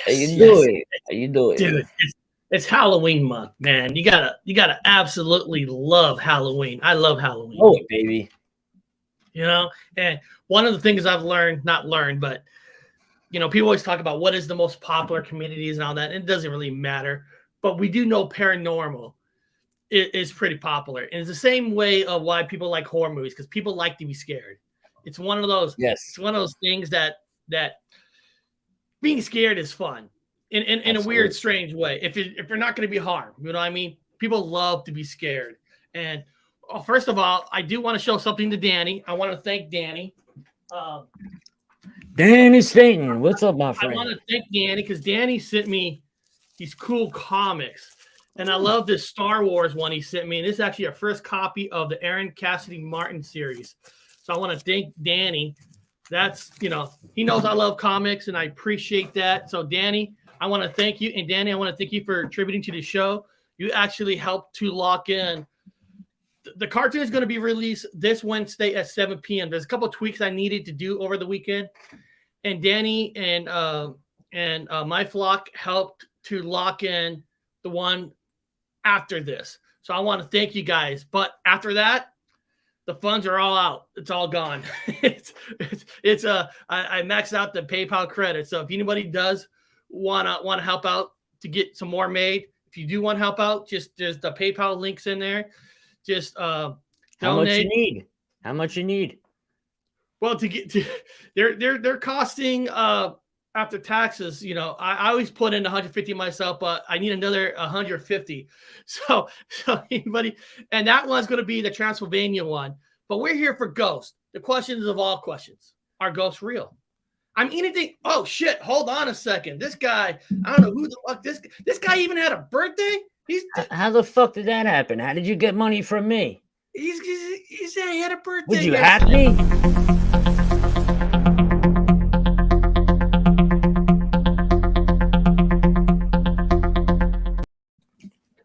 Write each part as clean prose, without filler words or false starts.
How you doing? How you doing, dude? It's Halloween month, man. You gotta absolutely love Halloween. I love Halloween. Oh, baby. You know, and one of the things I've not learned, but people always talk about what is the most popular communities and all that. And it doesn't really matter, but we do know paranormal is pretty popular, and it's the same way of why people like horror movies, because people like to be scared. It's one of those. Yes. It's one of those things that being scared is fun in a weird, strange way. If you're not going to be harmed, you know what I mean? People love to be scared. And first of all, I do want to show something to Danny. I want to thank Danny. Danny Staten, what's up, my friend? I want to thank Danny because Danny sent me these cool comics. And I love this Star Wars one he sent me. And this is actually a first copy of the Aaron Cassidy Martin series. So I want to thank Danny. That's, he knows I love comics and I appreciate that. So Danny, I want to thank you. And Danny, I want to thank you for contributing to the show. You actually helped to lock in. The cartoon is going to be released this Wednesday at 7 p.m. There's a couple of tweaks I needed to do over the weekend. And Danny and my flock helped to lock in the one after this. So I want to thank you guys. But after that, the funds are all out. It's all gone. I maxed out the PayPal credit. So if anybody does want to help out to get some more made, if you do want to help out, just there's the PayPal links in there. Just donate. How much you need? Well, to get to they're costing after taxes, I always put in 150 myself, but I need another 150. So anybody, and that one's going to be the Transylvania one. But we're here for ghosts. The questions of all questions: are ghosts real? I mean, anything. Oh shit! Hold on a second. This guy, I don't know who the fuck this guy even had a birthday. How the fuck did that happen? How did you get money from me? He said he had a birthday. Would you hack me?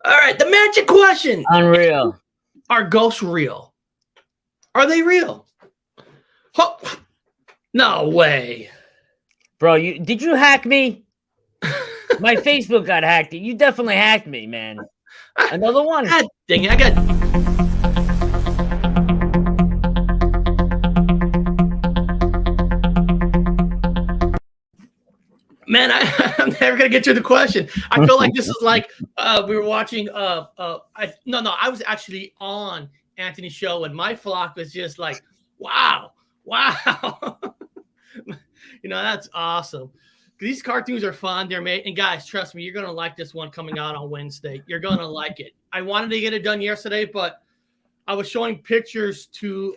All right, the magic question. Unreal. Are ghosts real? Are they real? Oh, no way. Bro, did you hack me? My Facebook got hacked. You definitely hacked me, man. Another one. God dang it, I got... Man, I'm never gonna get to the question. I feel like this is like we were watching. I was actually on Anthony's show, and my flock was just like, "Wow, that's awesome." These cartoons are fun. They're made, and guys, trust me, you're gonna like this one coming out on Wednesday. You're gonna like it. I wanted to get it done yesterday, but I was showing pictures to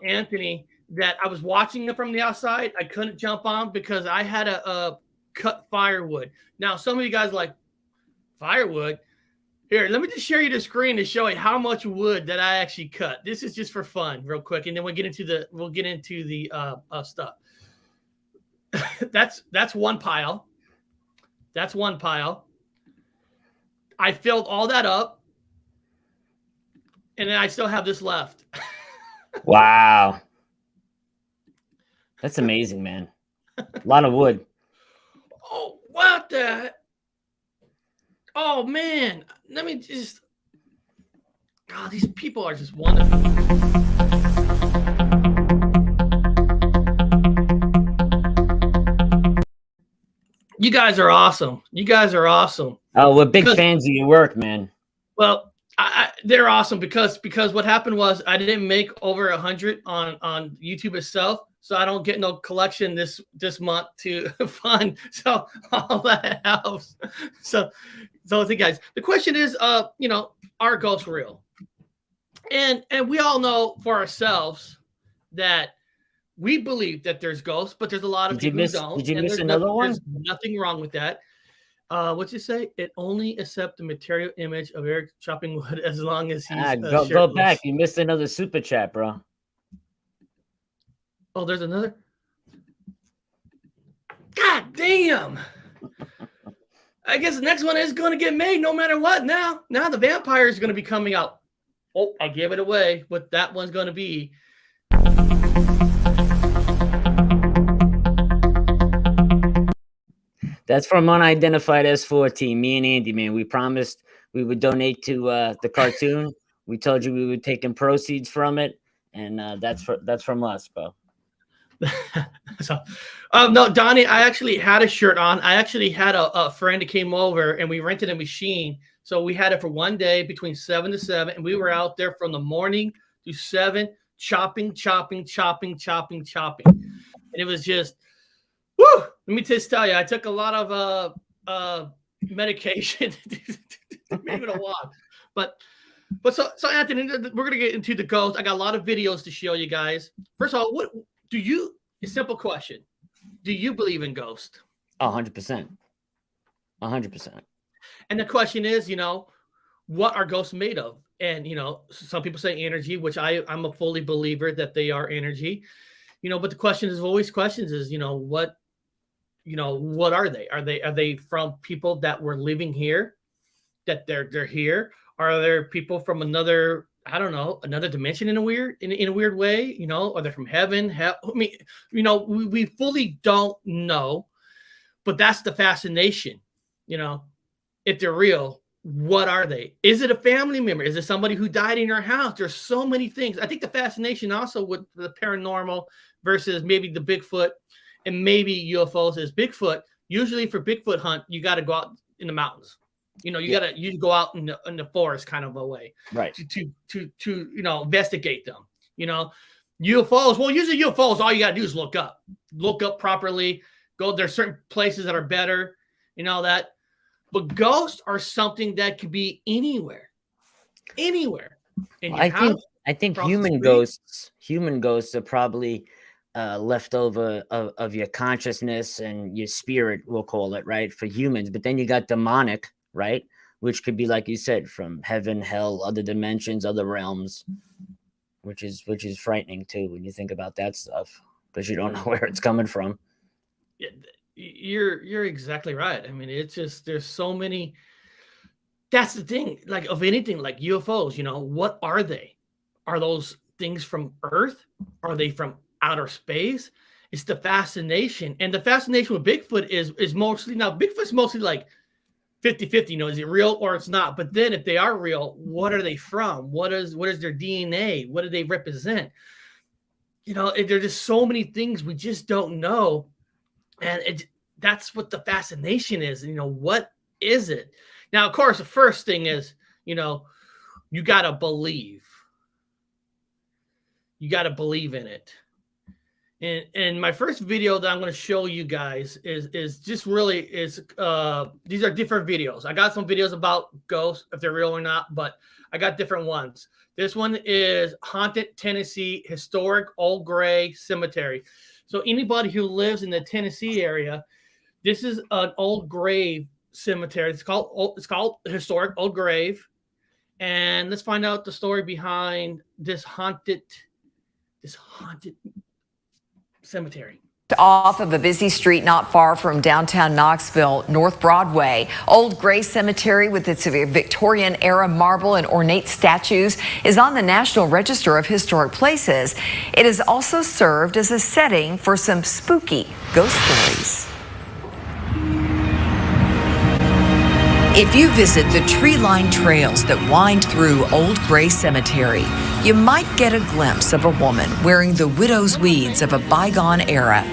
Anthony. That I was watching it from the outside. I couldn't jump on because I had to cut firewood. Now, some of you guys are like, firewood? Here, let me just share you the screen to show you how much wood that I actually cut. This is just for fun, real quick, and then we'll get into the stuff. That's one pile. That's one pile. I filled all that up, and then I still have this left. Wow. That's amazing, man. A lot of wood. Oh, what the? Oh, man. Let me just... Oh, these people are just wonderful. You guys are awesome. You guys are awesome. Oh, we're big fans of your work, man. Well, they're awesome because what happened was I didn't make over 100 on YouTube itself, so I don't get no collection this month to fund. So all that helps. So the guys, the question is, are ghosts real? And we all know for ourselves that we believe that there's ghosts, but there's a lot of people who don't. Did you miss another one? There's nothing wrong with that. What's it say? It only accepts the material image of Eric chopping wood as long as he's go back. You missed another super chat, bro. Oh, there's another. God damn! I guess the next one is going to get made no matter what. Now the vampire is going to be coming out. Oh, I gave it away. What that one's going to be. That's from Unidentified S14. Me and Andy, man, we promised we would donate to the cartoon. We told you we would take in proceeds from it, and that's from us, bro. So, no, Donnie, I actually had a shirt on. I actually had a friend that came over, and we rented a machine. So we had it for one day between 7 to 7, and we were out there from the morning to 7, chopping. And it was just, woo! Let me just tell you, I took a lot of medication to be able to walk. But so Anthony, we're gonna get into the ghost. I got a lot of videos to show you guys. First of all, what do you? A simple question: do you believe in ghosts? 100%. 100%. And the question is, what are ghosts made of? And some people say energy, which I'm a fully believer that they are energy. But the question is always questions is, what are they? Are they from people that were living here, that they're here? Are there people from another, I don't know, another dimension in a weird way? Are they from heaven? Hell? I mean, we fully don't know, but that's the fascination. If they're real, what are they? Is it a family member? Is it somebody who died in your house? There's so many things. I think the fascination also with the paranormal versus maybe the Bigfoot and maybe UFOs is Bigfoot. Usually for Bigfoot hunt, you got to go out in the mountains. You go out in the forest kind of a way, right? To investigate them. UFOs. Well, usually UFOs, all you got to do is look up properly. Go. There's certain places that are better. That. But ghosts are something that could be anywhere. I think human ghosts are probably left over of your consciousness and your spirit, we'll call it, right, for humans. But then you got demonic, right, which could be, like you said, from heaven, hell, other dimensions, other realms, which is frightening too when you think about that stuff, because you don't know where it's coming from. Yeah, you're exactly right. I mean, it's just, there's so many. That's the thing, like of anything, like UFOs, what are they? Are those things from Earth? Are they from outer space? It's the fascination. And the fascination with Bigfoot is mostly, now Bigfoot's mostly like 50-50, is it real or it's not? But then if they are real, what are they from? What is their DNA? What do they represent? There's just so many things we just don't know. And that's what the fascination is. What is it? Now, of course, the first thing is, you got to believe. You got to believe in it. And my first video that I'm going to show you guys is just really these are different videos. I got some videos about ghosts, if they're real or not, but I got different ones. This one is Haunted Tennessee Historic Old Gray Cemetery. So anybody who lives in the Tennessee area, this is an old grave cemetery. It's called Historic Old Grave. And let's find out the story behind this haunted cemetery. Off of a busy street not far from downtown Knoxville, North Broadway, Old Gray Cemetery with its Victorian era marble and ornate statues is on the National Register of Historic Places. It has also served as a setting for some spooky ghost stories. If you visit the tree-lined trails that wind through Old Gray Cemetery, you might get a glimpse of a woman wearing the widow's weeds of a bygone era.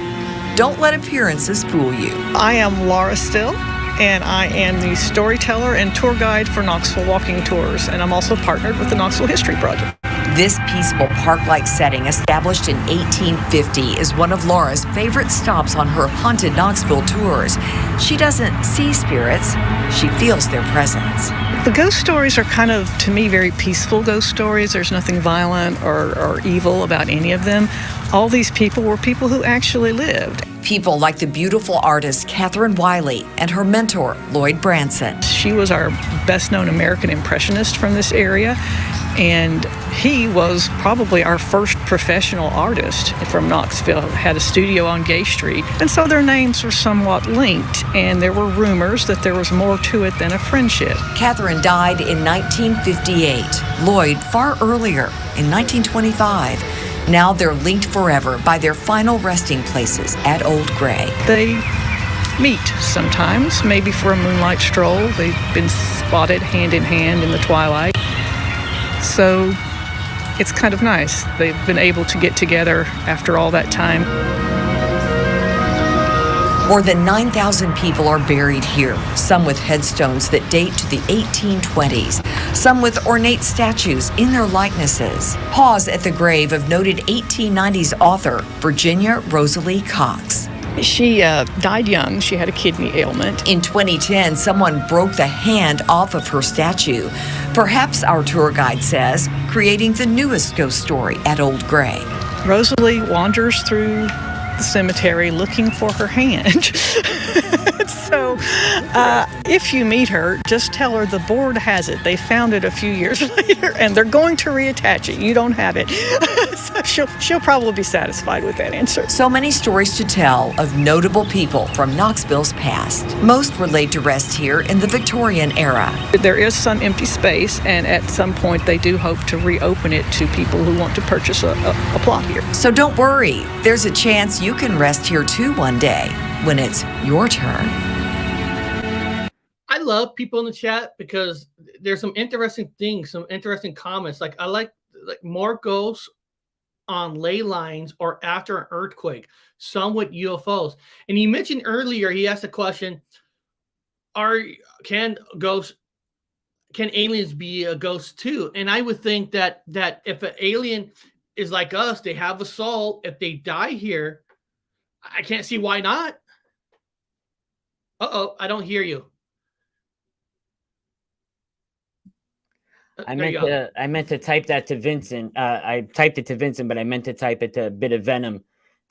Don't let appearances fool you. I am Laura Still, and I am the storyteller and tour guide for Knoxville Walking Tours, and I'm also partnered with the Knoxville History Project. This peaceful park-like setting, established in 1850, is one of Laura's favorite stops on her haunted Knoxville tours. She doesn't see spirits, she feels their presence. The ghost stories are kind of, to me, very peaceful ghost stories. There's nothing violent or evil about any of them. All these people were people who actually lived. People like the beautiful artist Catherine Wiley and her mentor, Lloyd Branson. She was our best-known American impressionist from this area, and he was probably our first professional artist from Knoxville, had a studio on Gay Street, and so their names were somewhat linked, and there were rumors that there was more to it than a friendship. Catherine died in 1958, Lloyd far earlier in 1925. Now they're linked forever by their final resting places at Old Gray. They meet sometimes, maybe for a moonlight stroll. They've been spotted hand in hand in the twilight. So it's kind of nice. They've been able to get together after all that time. More than 9,000 people are buried here, some with headstones that date to the 1820s, some with ornate statues in their likenesses. Pause at the grave of noted 1890s author Virginia Rosalie Cox. She died young. She had a kidney ailment. In 2010, someone broke the hand off of her statue. Perhaps, our tour guide says, creating the newest ghost story at Old Gray. Rosalie wanders through the cemetery looking for her hand. So if you meet her, just tell her the board has it. They found it a few years later, and they're going to reattach it. You don't have it. So she'll probably be satisfied with that answer. So many stories to tell of notable people from Knoxville's past. Most were laid to rest here in the Victorian era. There is some empty space, and at some point they do hope to reopen it to people who want to purchase a plot here. So don't worry, there's a chance you can rest here too one day when it's your turn. I love people in the chat because there's some interesting things, some interesting comments. Like I like more ghosts on ley lines or after an earthquake, some with UFOs. And he mentioned earlier, he asked a question, can aliens be a ghost too? And I would think that if an alien is like us, they have a soul. If they die here, I can't see why not. Uh-oh, I don't hear you. I meant to type that to Vincent. I typed it to Vincent, but I meant to type it to Bit of Venom.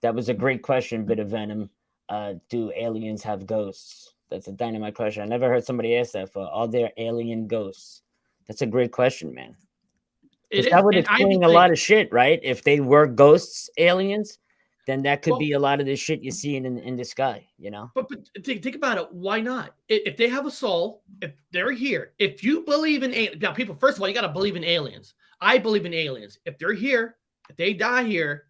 That was a great question, Bit of Venom. Do aliens have ghosts? That's a dynamite question. I never heard somebody ask that for. Are there alien ghosts? That's a great question, man. That would explain a lot of shit, right? If they were ghosts, aliens, then that could be a lot of the shit you're seeing in the sky, you know? But think about it. Why not? If they have a soul, if they're here, if you believe in aliens, now people, first of all, you got to believe in aliens. I believe in aliens. If they're here, if they die here,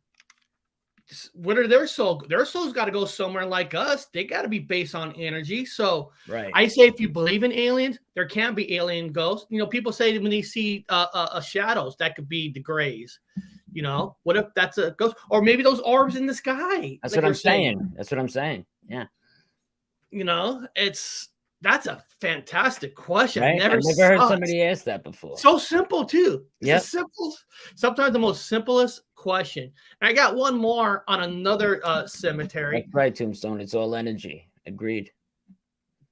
what are their soul? Their soul's got to go somewhere like us. They got to be based on energy. So right. I say if you believe in aliens, there can be alien ghosts. You know, people say when they see shadows, that could be the grays. You know, what if that's a ghost? Or maybe those orbs in the sky. That's what I'm saying. That's what I'm saying. Yeah. You know, that's a fantastic question. Right? I've never heard somebody ask that before. So simple too. Yeah. Sometimes the most simplest question. And I got one more on another cemetery. That's right, Tombstone. It's all energy. Agreed.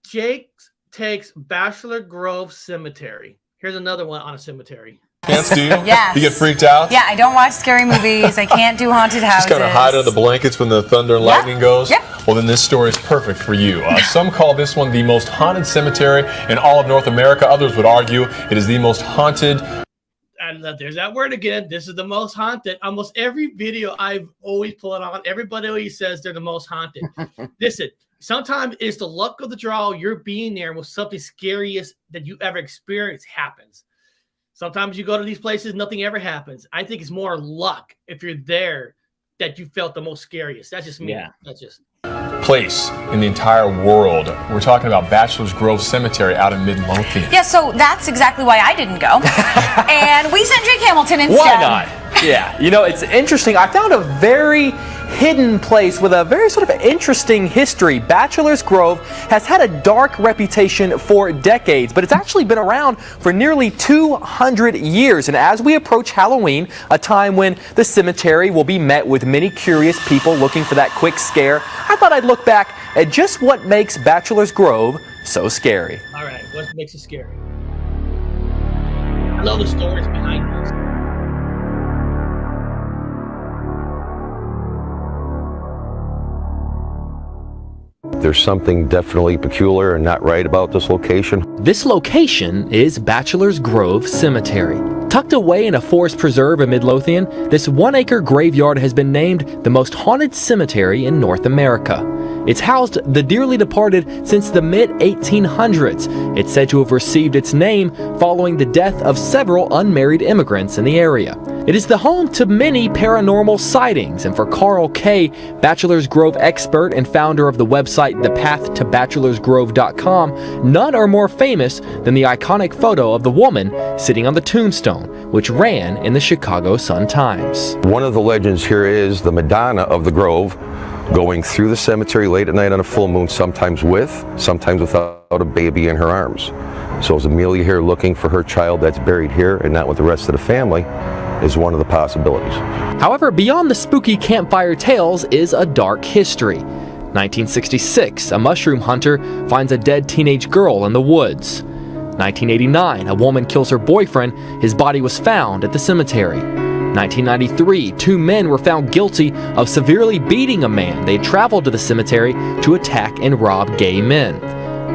Jake takes Bachelor Grove Cemetery. Here's another one on a cemetery. Can't do you? Yes. You get freaked out? Yeah, I don't watch scary movies. I can't do haunted houses. Just kind of hide under the blankets when the thunder and lightning goes? Yeah. Well, then this story is perfect for you. Some call this one the most haunted cemetery in all of North America. Others would argue it is the most haunted. And there's that word again. This is the most haunted. Almost every video I've always pulled on, everybody always says they're the most haunted. Listen, sometimes it's the luck of the draw. You're being there with something scariest that you ever experienced happens. Sometimes you go to these places, nothing ever happens. I think it's more luck if you're there that you felt the most scariest. That's just me. Yeah. That's just place in the entire world. We're talking about Bachelor's Grove Cemetery out in Midlothian. Yeah, so that's exactly why I didn't go. And we sent Jake Hamilton instead. Why not? Yeah, you know, it's interesting. I found a very hidden place with a very sort of interesting history. Bachelor's Grove has had a dark reputation for decades, but it's actually been around for nearly 200 years. And as we approach Halloween, a time when the cemetery will be met with many curious people looking for that quick scare, I thought I'd look back at just what makes Bachelor's Grove so scary. All right, what makes it scary? I love the stories behind this. There's something definitely peculiar and not right about this location. This location is Bachelor's Grove Cemetery. Tucked away in a forest preserve in Midlothian, this 1-acre graveyard has been named the most haunted cemetery in North America. It's housed the dearly departed since the mid-1800s. It's said to have received its name following the death of several unmarried immigrants in the area. It is the home to many paranormal sightings, and for Carl Kay, Bachelor's Grove expert and founder of the website thepathtobachelorsgrove.com, none are more famous than the iconic photo of the woman sitting on the tombstone, which ran in the Chicago Sun-Times. One of the legends here is the Madonna of the Grove going through the cemetery late at night on a full moon, sometimes without a baby in her arms. So is Amelia here looking for her child that's buried here and not with the rest of the family is one of the possibilities. However, beyond the spooky campfire tales is a dark history. 1966, a mushroom hunter finds a dead teenage girl in the woods. 1989, a woman kills her boyfriend. His body was found at the cemetery. 1993, 2 men were found guilty of severely beating a man. They traveled to the cemetery to attack and rob gay men.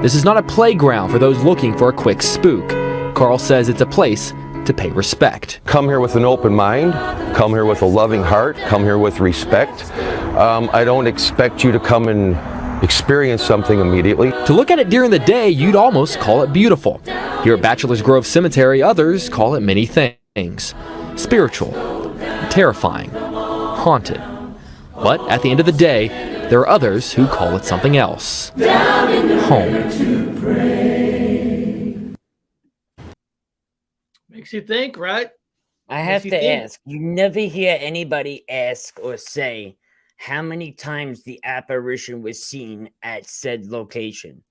This is not a playground for those looking for a quick spook. Carl says it's a place to pay respect. Come here with an open mind, come here with a loving heart, come here with respect. I don't expect you to come and experience something immediately. To look at it during the day, you'd almost call it beautiful. Here at Bachelor's Grove Cemetery, others call it many things. Spiritual, terrifying, haunted. But at the end of the day, there are others who call it something else. Home. Makes you think, right? I have to ask, you never hear anybody ask or say how many times the apparition was seen at said location.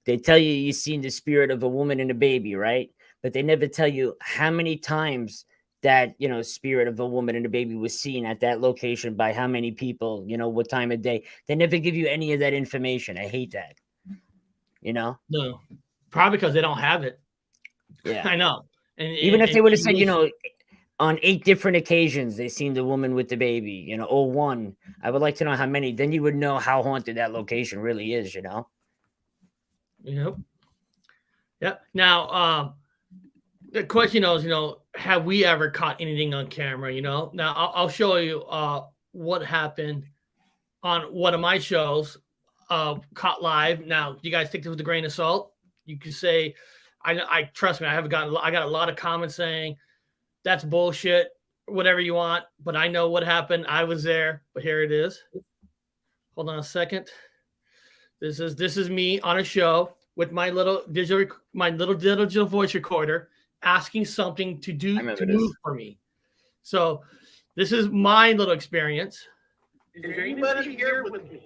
They tell you you've seen the spirit of a woman and a baby, right? But they never tell you how many times that, spirit of a woman and a baby was seen at that location by how many people, what time of day. They never give you any of that information. I hate that. No, probably because they don't have it. Yeah, I know. And even if they would have said, on 8 different occasions they seen the woman with the baby, or 1, I would like to know how many. Then you would know how haunted that location really is. Yep. Now, the question is, have we ever caught anything on camera? Now I'll show you what happened on one of my shows, caught live. Now, you guys take this with a grain of salt. You can say, I trust me, I got a lot of comments saying that's bullshit, whatever you want, but I know what happened. I was there, but here it is. Hold on a second. This is me on a show with my little digital voice recorder, asking something to move for me. So this is my little experience. Is there anybody here with me?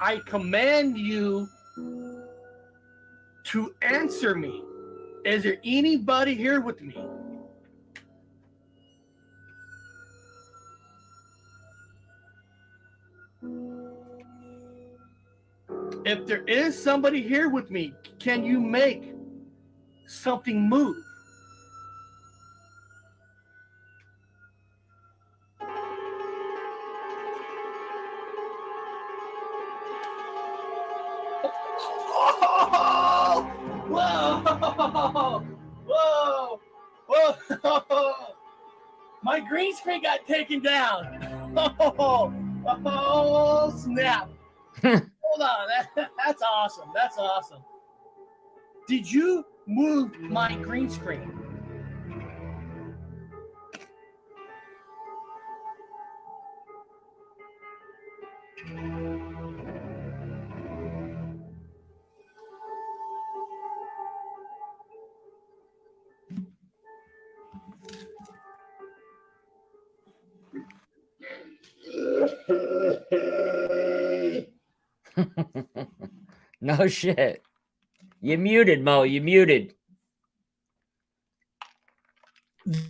I command you to answer me. Is there anybody here with me? If there is somebody here with me, can you make something move? Oh! Whoa! Whoa! Whoa! My green screen got taken down. Oh snap! Hold on, that's awesome. That's awesome. Did you move my green screen? No shit. You muted, Mo. You muted.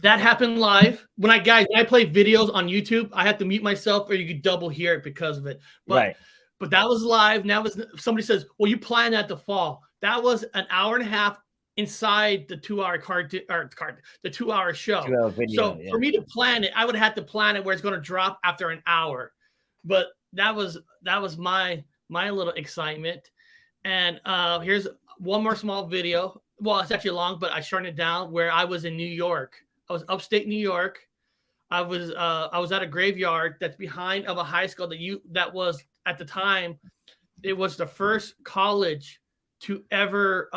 That happened live. When I play videos on YouTube, I have to mute myself or you could double hear it because of it. But that was live. Now somebody says, well, you planned that to fall. That was an hour and a half inside the 2-hour the 2-hour show. 2-hour video, so for me to plan it, I would have to plan it where it's going to drop after an hour. But that was my little excitement. And here's one more small video. Well, it's actually long, but I shortened it down where I was in New York. I was upstate New York. I was at a graveyard that's behind of a high school that was at the time, it was the first college to ever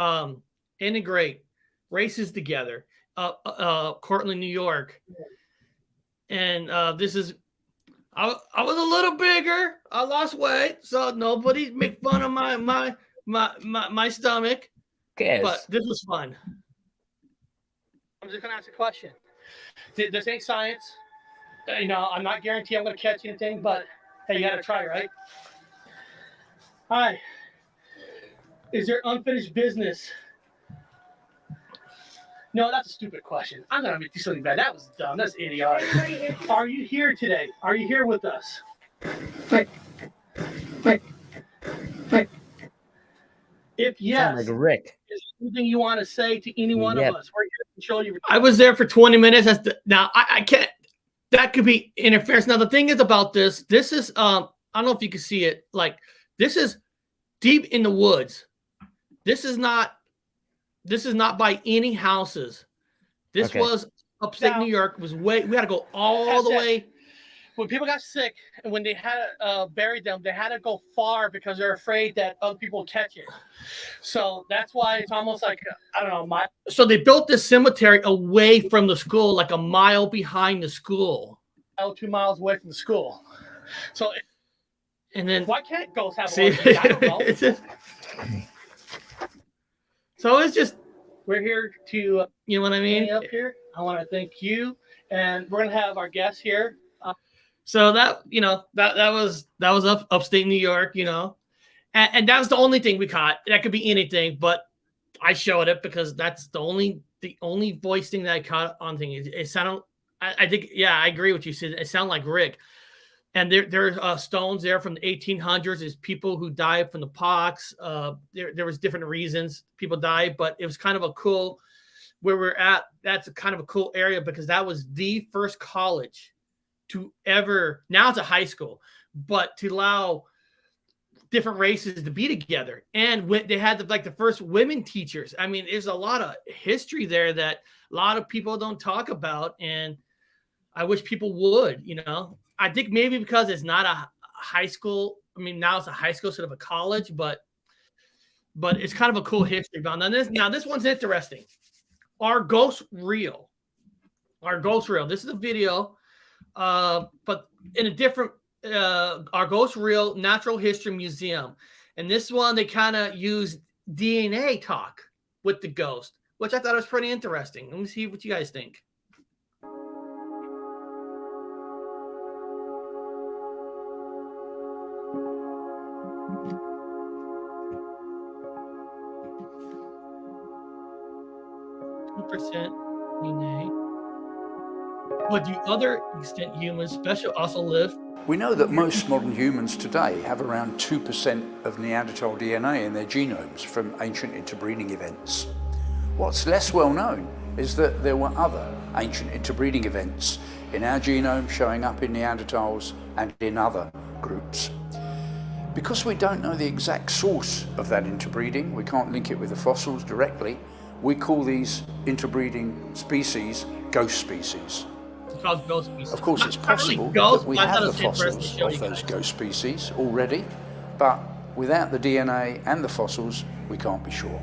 integrate races together. Cortland, New York. And this is I was a little bigger. I lost weight, so nobody make fun of my stomach. But this was fun. I'm just gonna ask a question. This ain't science. I'm not guaranteeing I'm gonna catch anything, but hey, you gotta try, right? Hi. Is there unfinished business? No, that's a stupid question. I'm gonna do something bad. That was dumb. That's idiotic. Are you here today? Are you here with us? If yes, like Rick. Is there anything you want to say to any one of us? We're here to control you. I was there for 20 minutes. Now I can't. That could be interference. Now the thing is about this. This is I don't know if you can see it. Like this is deep in the woods. This is not by any houses. This was upstate New York. Was we had to go all the way. When people got sick and when they had buried them, they had to go far because they're afraid that other people would catch it. So that's why it's almost like, I don't know. So they built this cemetery away from the school, like a mile behind the school. 2 miles away from the school. So, and then. Why can't ghosts have a I don't know. So it's just, we're here to, you know what I mean? Up here. I want to thank you. And we're going to have our guests here. So that, that was upstate New York, and that was the only thing we caught. That could be anything, but I showed it because that's the only voice thing that I caught on thing. It sounded, I think, yeah, I agree with you. It sounded like Rick. And there are stones there from the 1800s. There's people who died from the pox. There was different reasons people died, but it was kind of a cool, where we're at, that's a kind of a cool area because that was the first college to ever, now it's a high school, but to allow different races to be together. And when they had the first women teachers. I mean, there's a lot of history there that a lot of people don't talk about. And I wish people would, I think maybe because it's not a high school. I mean, now it's a high school instead of a college, but it's kind of a cool history. Now this one's interesting. Are ghosts real? Are ghosts real? This is a video. But in a different, our Ghost Real Natural History Museum. And this one, they kind of use DNA talk with the ghost, which I thought was pretty interesting. Let me see what you guys think. DNA. But do other extinct humans, special, also live? We know that most modern humans today have around 2% of Neanderthal DNA in their genomes from ancient interbreeding events. What's less well known is that there were other ancient interbreeding events in our genome showing up in Neanderthals and in other groups. Because we don't know the exact source of that interbreeding, we can't link it with the fossils directly, we call these interbreeding species ghost species. Of course, it's possible that we have the fossils of those ghost species already, but without the DNA and the fossils, we can't be sure.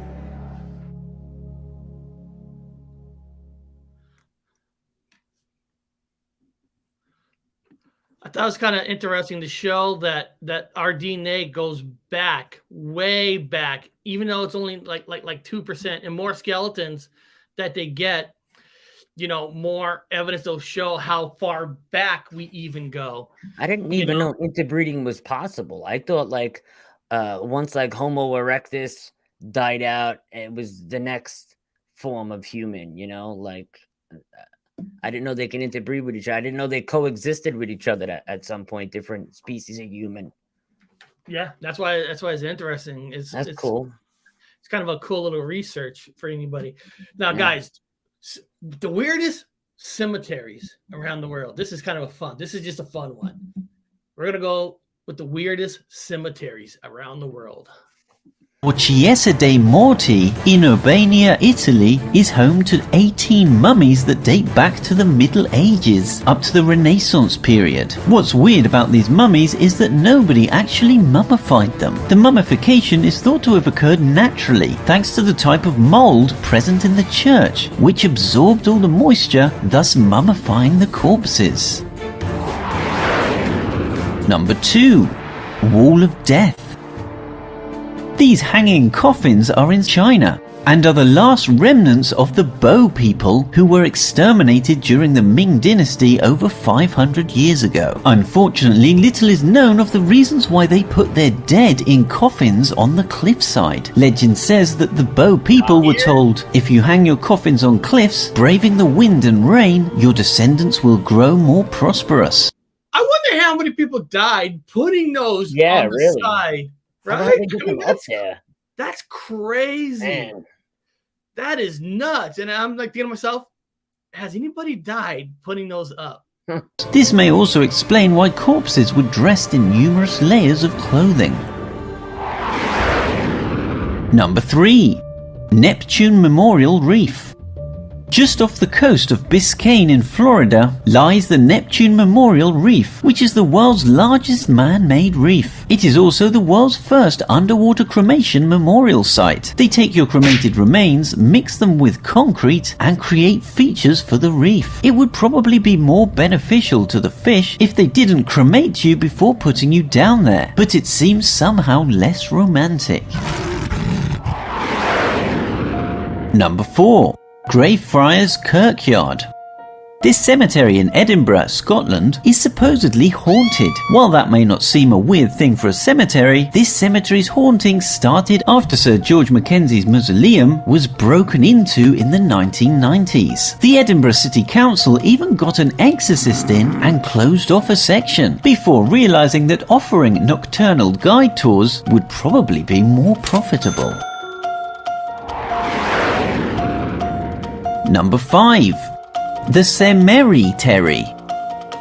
I thought it was kind of interesting to show that our DNA goes back, way back, even though it's only like 2% and more skeletons that they get. more evidence that'll show how far back we even go. I didn't even know interbreeding was possible. I thought like once like Homo erectus died out, it was the next form of human, like I didn't know they can interbreed with each other. I didn't know they coexisted with each other at some point, different species of human. Yeah, that's why it's interesting. It's cool. It's kind of a cool little research for anybody. Now, guys, the weirdest cemeteries around the world. This is kind of this is just a fun one. We're gonna go with the weirdest cemeteries around the world. Chiesa dei Morti in Urbania, Italy is home to 18 mummies that date back to the Middle Ages, up to the Renaissance period. What's weird about these mummies is that nobody actually mummified them. The mummification is thought to have occurred naturally, thanks to the type of mold present in the church, which absorbed all the moisture, thus mummifying the corpses. Number 2. Wall of Death. These hanging coffins are in China and are the last remnants of the Bo people who were exterminated during the Ming dynasty over 500 years ago. Unfortunately, little is known of the reasons why they put their dead in coffins on the cliffside. Legend says that the Bo people were told, if you hang your coffins on cliffs, braving the wind and rain, your descendants will grow more prosperous. I wonder how many people died putting those on the side. Right? That's crazy. Man. That is nuts. And I'm like thinking to myself, has anybody died putting those up? This may also explain why corpses were dressed in numerous layers of clothing. Number 3. Neptune Memorial Reef. Just off the coast of Biscayne in Florida lies the Neptune Memorial Reef, which is the world's largest man-made reef. It is also the world's first underwater cremation memorial site. They take your cremated remains, mix them with concrete, and create features for the reef. It would probably be more beneficial to the fish if they didn't cremate you before putting you down there, but it seems somehow less romantic. Number 4. Greyfriars Kirkyard. This cemetery in Edinburgh, Scotland, is supposedly haunted. While that may not seem a weird thing for a cemetery, this cemetery's haunting started after Sir George Mackenzie's mausoleum was broken into in the 1990s. The Edinburgh City Council even got an exorcist in and closed off a section, before realising that offering nocturnal guide tours would probably be more profitable. Number 5. The Cemeteries.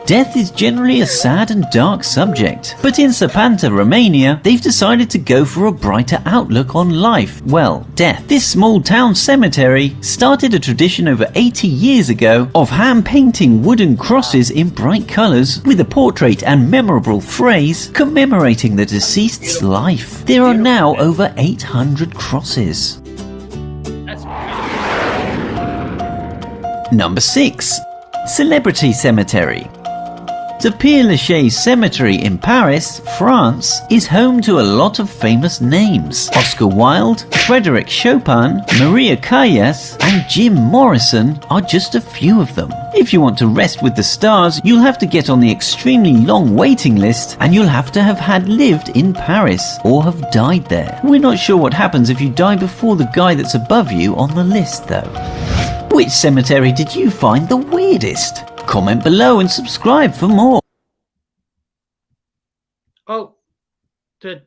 Death is generally a sad and dark subject, but in Sapanta, Romania, they've decided to go for a brighter outlook on life, well, death. This small town cemetery started a tradition over 80 years ago of hand-painting wooden crosses in bright colours with a portrait and memorable phrase commemorating the deceased's life. There are now over 800 crosses. Number 6. Celebrity Cemetery. The Père-Lachaise Cemetery in Paris, France, is home to a lot of famous names. Oscar Wilde, Frédéric Chopin, Maria Callas, and Jim Morrison are just a few of them. If you want to rest with the stars, you'll have to get on the extremely long waiting list, and you'll have to have had lived in Paris or have died there. We're not sure what happens if you die before the guy that's above you on the list, though. Which cemetery did you find the weirdest? Comment below and subscribe for more. It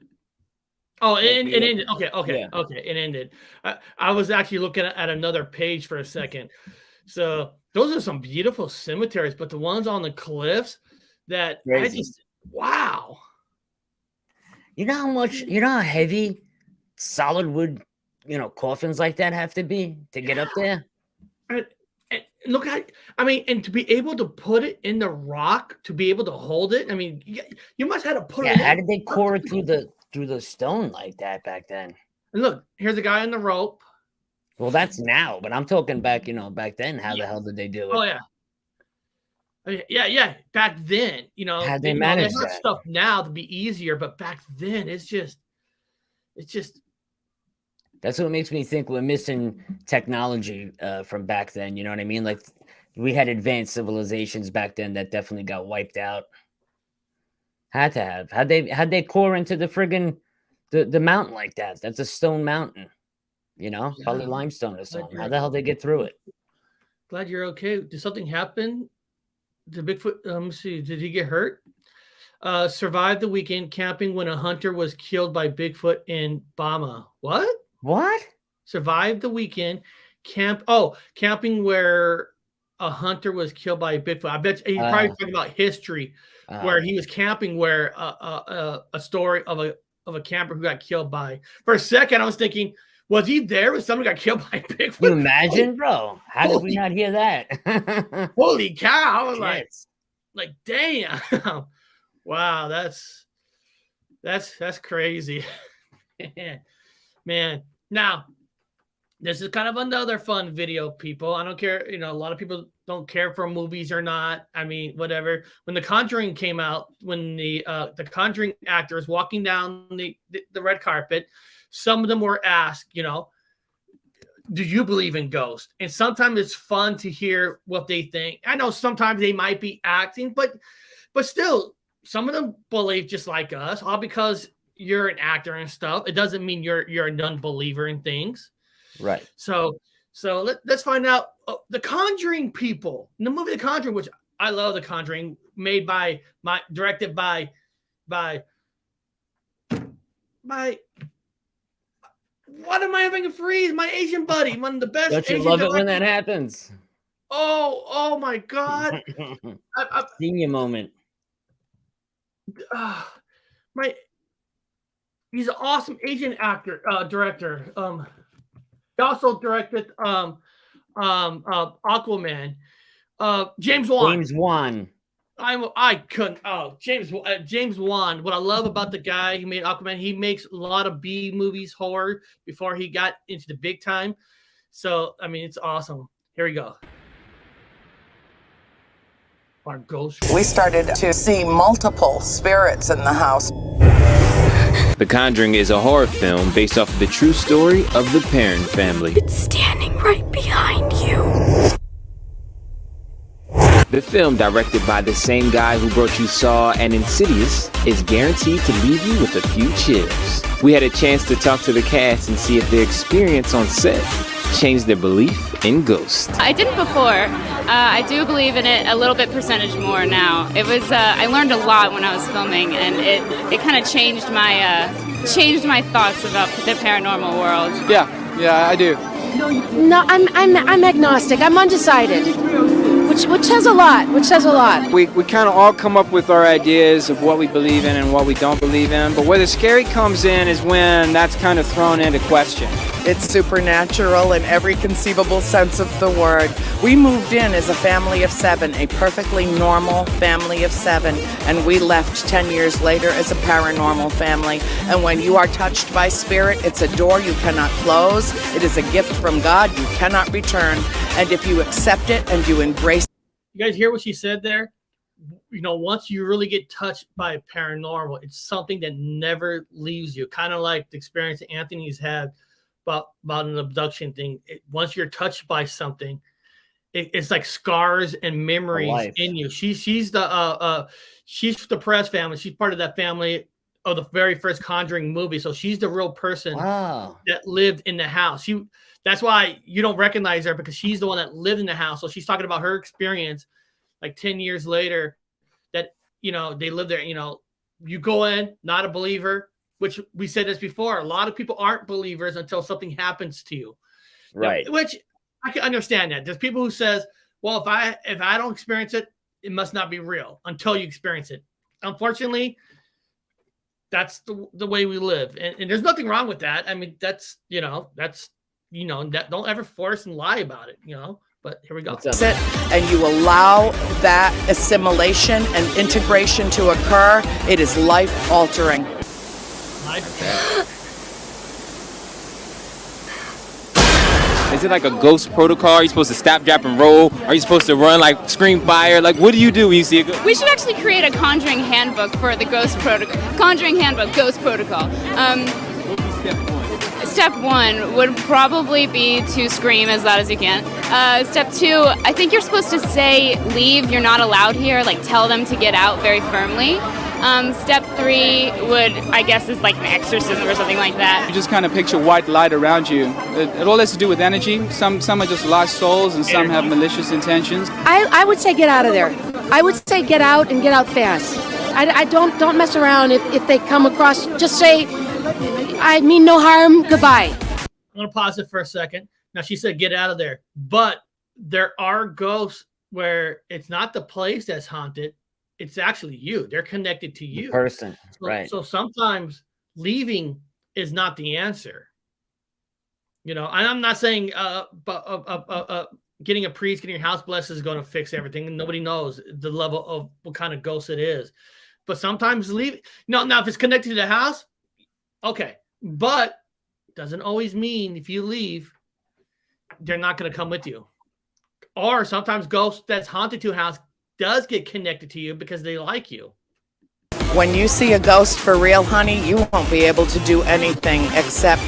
ended. Okay, it ended. I was actually looking at another page for a second. So those are some beautiful cemeteries, but the ones on the cliffs that wow. You know how heavy solid wood, coffins like that have to be to get up there? And look at, and to be able to put it in the rock, to be able to hold it, you must have to put it in. How did they core it through the stone like that back then? And look, here's a guy on the rope. Well, that's now, but I'm talking back, back then, how the hell did they do it? Oh, yeah. Back then, How'd they manage that? Stuff now to be easier, but back then it's just. That's what makes me think we're missing technology from back then. You know what I mean? Like We had advanced civilizations back then that definitely got wiped out. Had to have. How'd they core into the friggin' the mountain like that? That's a stone mountain, you know, probably limestone or something. How the hell they get through it? Glad you're okay. Did something happen? Did Bigfoot? Let me see. Did he get hurt? Survived the weekend camping when a hunter was killed by Bigfoot in Bama. What? What? Survived the weekend camping where a hunter was killed by a Bigfoot. I bet he's probably talking about history, where he was camping where a story of a camper who got killed by. For a second, I was thinking, was he there when somebody got killed by Bigfoot? Can you imagine, bro? How did we not hear that? Holy cow! I was like, damn. Wow, that's crazy. Man. Now, this is kind of another fun video, people. I don't care, a lot of people don't care for movies or not. I mean, whatever. When The Conjuring came out, when the Conjuring actors walking down the red carpet, some of them were asked, do you believe in ghosts? And sometimes it's fun to hear what they think. I know sometimes they might be acting, but still, some of them believe just like us. All because you're an actor and stuff, it doesn't mean you're a non-believer in things. Right. So let's find out the Conjuring people. The movie The Conjuring, which I love, The Conjuring, directed by what am I having a freeze? My Asian buddy, one of the best. Don't you Asian love directors. it when that happens? Oh my God! Senior moment. He's an awesome Asian actor, director. He also directed Aquaman. James Wan. James Wan. James Wan. What I love about the guy who made Aquaman, he makes a lot of B movies, horror, before he got into the big time. So I mean, it's awesome. Here we go. Our ghost. We started to see multiple spirits in the house. The Conjuring is a horror film based off of the true story of the Perron family. It's standing right behind you. The film, directed by the same guy who brought you Saw and Insidious, is guaranteed to leave you with a few chills. We had a chance to talk to the cast and see if their experience on set changed their belief in ghosts. I didn't before. I do believe in it a little bit percentage more now. It was I learned a lot when I was filming, and it kind of changed my thoughts about the paranormal world. Yeah, I do. No, I'm agnostic. I'm undecided. Which says a lot. We kind of all come up with our ideas of what we believe in and what we don't believe in, but where the scary comes in is when that's kind of thrown into question. It's supernatural in every conceivable sense of the word. We moved in as a family of 7, a perfectly normal family of 7, and we left 10 years later as a paranormal family. And when you are touched by spirit, it's a door you cannot close. It is a gift from God you cannot return. And if you accept it and you embrace. You guys hear what she said there? Once you really get touched by paranormal, it's something that never leaves you. Kind of like the experience that Anthony's had about an abduction thing. Once you're touched by something, it's like scars and memories in you. She's the Press family. She's part of that family of the very first Conjuring movie. So she's the real person that lived in the house. That's why you don't recognize her, because she's the one that lived in the house. So she's talking about her experience like 10 years later that, they lived there. You go in, not a believer, which we said this before. A lot of people aren't believers until something happens to you. Right. Which I can understand that. There's people who says, well, if I don't experience it, it must not be real until you experience it. Unfortunately, that's the way we live. And there's nothing wrong with that. I mean, that's don't ever force and lie about it, but here we go. And you allow that assimilation and integration to occur, it is life altering. Is it like a ghost protocol? Are you supposed to stop, drop, and roll? Are you supposed to run, like scream fire? Like, what do you do when you see a ghost? We should actually create a Conjuring handbook for the ghost protocol. Conjuring handbook, ghost protocol. step one would probably be to scream as loud as you can. Step two, I think you're supposed to say, leave, you're not allowed here, like tell them to get out very firmly. Step three would, I guess, is like an exorcism or something like that. You just kind of picture white light around you. It all has to do with energy. Some are just lost souls and some have malicious intentions. I would say get out of there. I would say get out and get out fast. I don't mess around if they come across. Just say, I mean no harm, goodbye. I'm going to pause it for a second. Now, she said get out of there. But there are ghosts where it's not the place that's haunted. It's actually you. They're connected to you. The person, right. So sometimes leaving is not the answer. You know, and I'm not saying getting a priest, getting your house blessed is going to fix everything. And nobody knows the level of what kind of ghost it is. But sometimes leave. No, now if it's connected to the house, okay. But doesn't always mean if you leave, they're not going to come with you. Or sometimes ghosts that's haunted to a house does get connected to you because they like you. When you see a ghost for real, honey, you won't be able to do anything except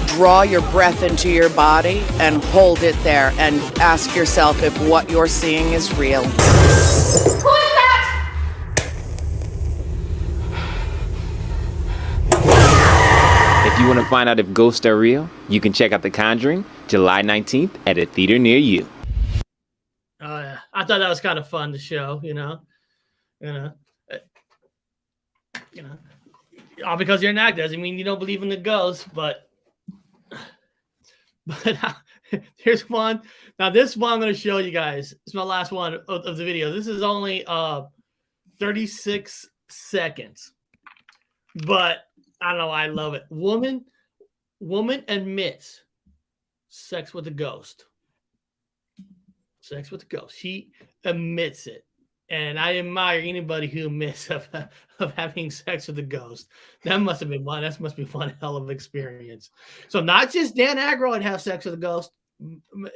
draw your breath into your body and hold it there and ask yourself if what you're seeing is real. Who is that? If you want to find out if ghosts are real, you can check out The Conjuring, July 19th at a theater near you. I thought that was kind of fun to show, all because you're an actor doesn't mean you don't believe in the ghosts, but here's one. Now this one I'm going to show you guys. It's my last one of the video. This is only 36 seconds, but I don't know why I love it. Woman admits sex with a ghost. Sex with a ghost. She admits it. And I admire anybody who admits of having sex with a ghost. That must have been one. That must be one hell of an experience. So not just Dan Aykroyd have sex with a ghost.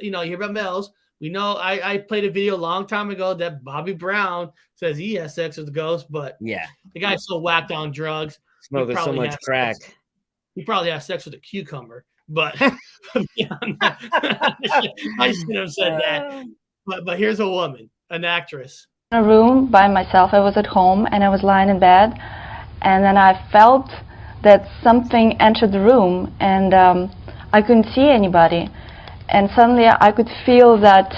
You know, you hear about Mel's. We know I played a video a long time ago that Bobby Brown says he has sex with a ghost, but yeah, the guy's so whacked on drugs. Smoking so much crack. He probably has sex with a cucumber. But I shouldn't have said that. But here's a woman, an actress. In a room by myself. I was at home and I was lying in bed, and then I felt that something entered the room, and I couldn't see anybody. And suddenly I could feel that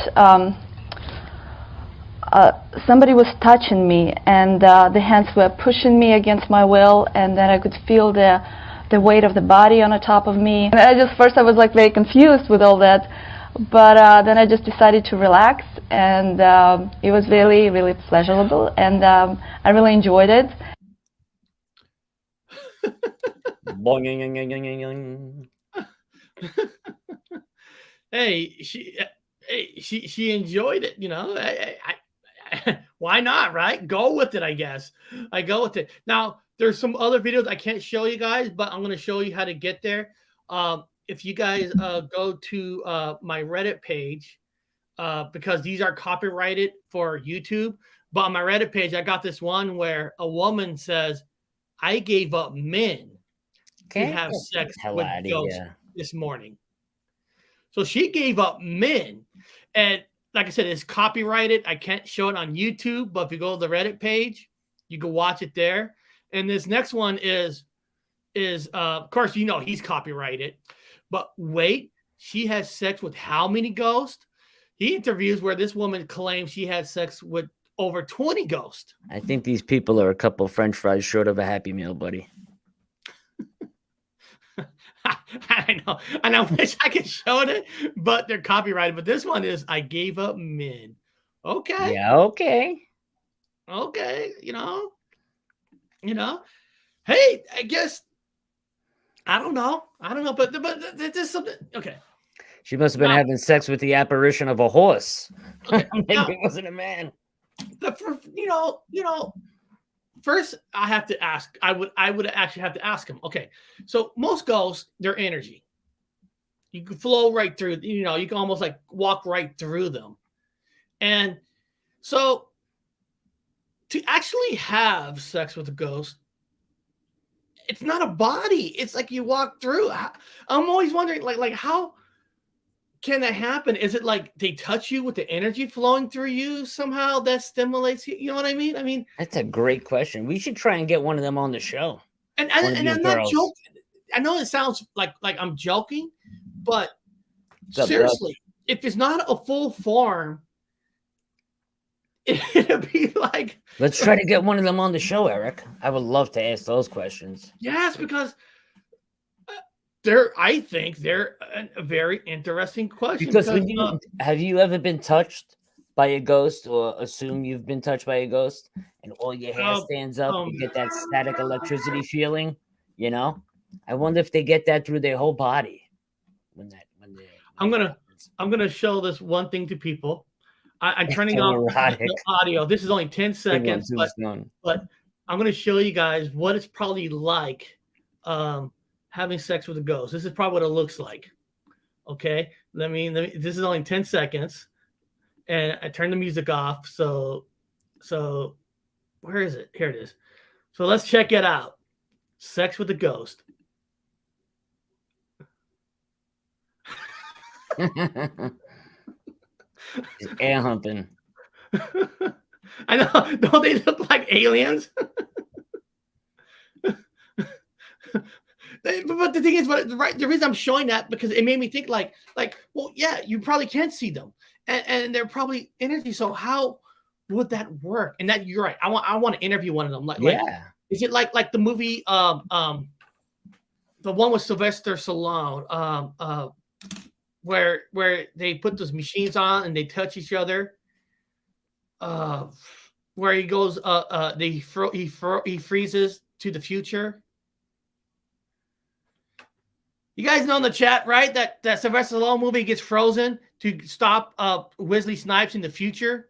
somebody was touching me, and the hands were pushing me against my will, and then I could feel the weight of the body on the top of me. And first I was like very confused with all that, but then I just decided to relax, and it was really, really pleasurable, and I really enjoyed it. Hey, she enjoyed it, why not, right? Go with it, I guess. I go with it. Now, there's some other videos I can't show you guys, but I'm going to show you how to get there. If you guys go to my Reddit page, because these are copyrighted for YouTube, but on my Reddit page, I got this one where a woman says, I gave up men to have sex with ghosts this morning. So she gave up men. And like I said, it's copyrighted. I can't show it on YouTube, but if you go to the Reddit page, you can watch it there. And this next one is of course, he's copyrighted. But wait, she has sex with how many ghosts? He interviews where this woman claims she had sex with over 20 ghosts. I think these people are a couple French fries short of a Happy Meal, buddy. I know. And I wish I could show it, but they're copyrighted. But this one is, I gave up men. Okay. Yeah, okay. Okay, Hey, I guess I don't know, but there's something. Okay. She must have been having sex with the apparition of a horse. Okay, Maybe it wasn't a man. First I have to ask. I would actually have to ask him. Okay, so most ghosts, they're energy. You can flow right through. You can almost like walk right through them, and so to actually have sex with a ghost, it's not a body. It's like you walk through. I'm always wondering, like how can that happen? Is it like they touch you with the energy flowing through you somehow that stimulates you? You know what I mean? I mean, That's a great question. We should try and get one of them on the show. And I'm not joking. I know it sounds like I'm joking, but seriously, if it's not a full form, it'd be like. Let's try to get one of them on the show, Eric. I would love to ask those questions. Yes, because I think they're a very interesting question. Because have you ever been touched by a ghost, or assume you've been touched by a ghost, and all your hair stands up, you get that static electricity feeling? You know, I wonder if they get that through their whole body. I'm gonna show this one thing to people. I'm turning off the audio. This is only 10 seconds, but I'm gonna show you guys what it's probably like having sex with a ghost. This is probably what it looks like. Okay, let me. This is only 10 seconds. And I turned the music off. So where is it? Here it is. So let's check it out. Sex with a ghost. Air humping. I know. Don't they look like aliens? But the thing is, the reason I'm showing that, because it made me think like, well, yeah, you probably can't see them. And they're probably energy. So how would that work? And that, you're right. I want to interview one of them. Like, is it like the movie, the one with Sylvester Stallone, where they put those machines on and they touch each other, where he goes, he freezes to the future. You guys know in the chat, right? That Sylvester Stallone movie gets frozen to stop Wesley Snipes in the future.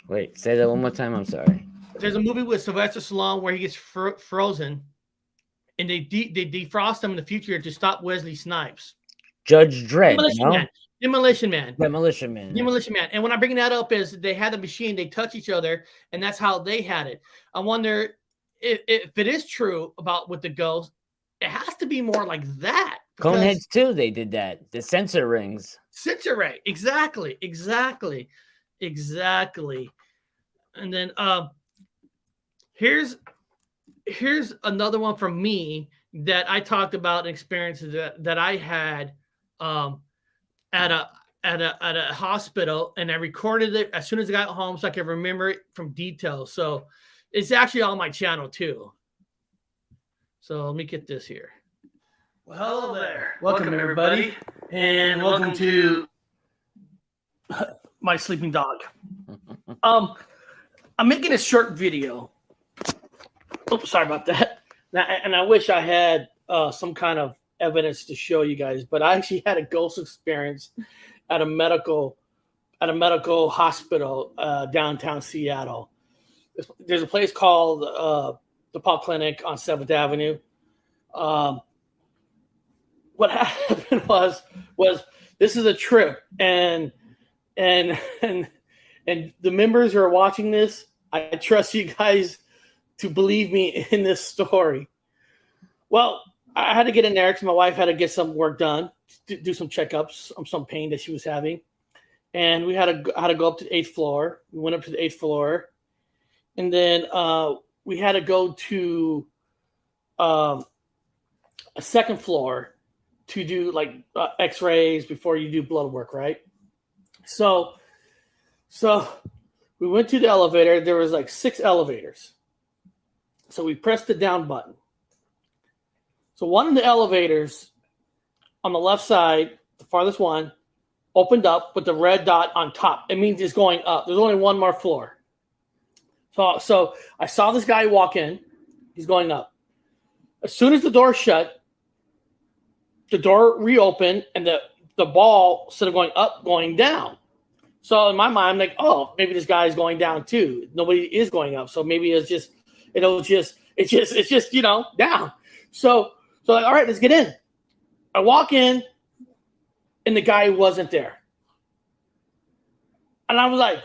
Wait, say that one more time. I'm sorry. There's a movie with Sylvester Stallone where he gets frozen, and they defrost him in the future to stop Wesley Snipes. Judge Dredd. Demolition Man. And when I bring that up is they had the machine, they touch each other, and that's how they had it. I wonder if it is true about with the ghost. It has to be more like that. Coneheads too, they did that. The sensor rings. Sensor ring. Exactly. And then here's another one from me that I talked about, experiences that I had at a hospital, and I recorded it as soon as I got home so I can remember it from details. So it's actually on my channel too. So let me get this here. Well, hello there. Welcome everybody. And welcome to my sleeping dog. I'm making a short video. Oops, sorry about that. And I wish I had some kind of evidence to show you guys, but I actually had a ghost experience at a medical hospital downtown Seattle. There's a place called the Paul Clinic on 7th Avenue. What happened was this is a trip, and the members who are watching this, I trust you guys to believe me in this story. Well, I had to get in there because my wife had to get some work done, do some checkups on some pain that she was having, and we had to go up to the 8th floor. We went up to the 8th floor, and then we had to go to a 2nd floor to do like x-rays before you do blood work, right? So we went to the elevator. There was like 6 elevators. So we pressed the down button. So one of the elevators on the left side, the farthest one, opened up with the red dot on top. It means it's going up. There's only one more floor. So I saw this guy walk in. He's going up. As soon as the door shut, the door reopened, and the ball, instead of going up, going down. So in my mind, I'm like, oh, maybe this guy is going down too. Nobody is going up. So maybe it's just down. So like, all right, let's get in. I walk in, and the guy wasn't there. And I was like,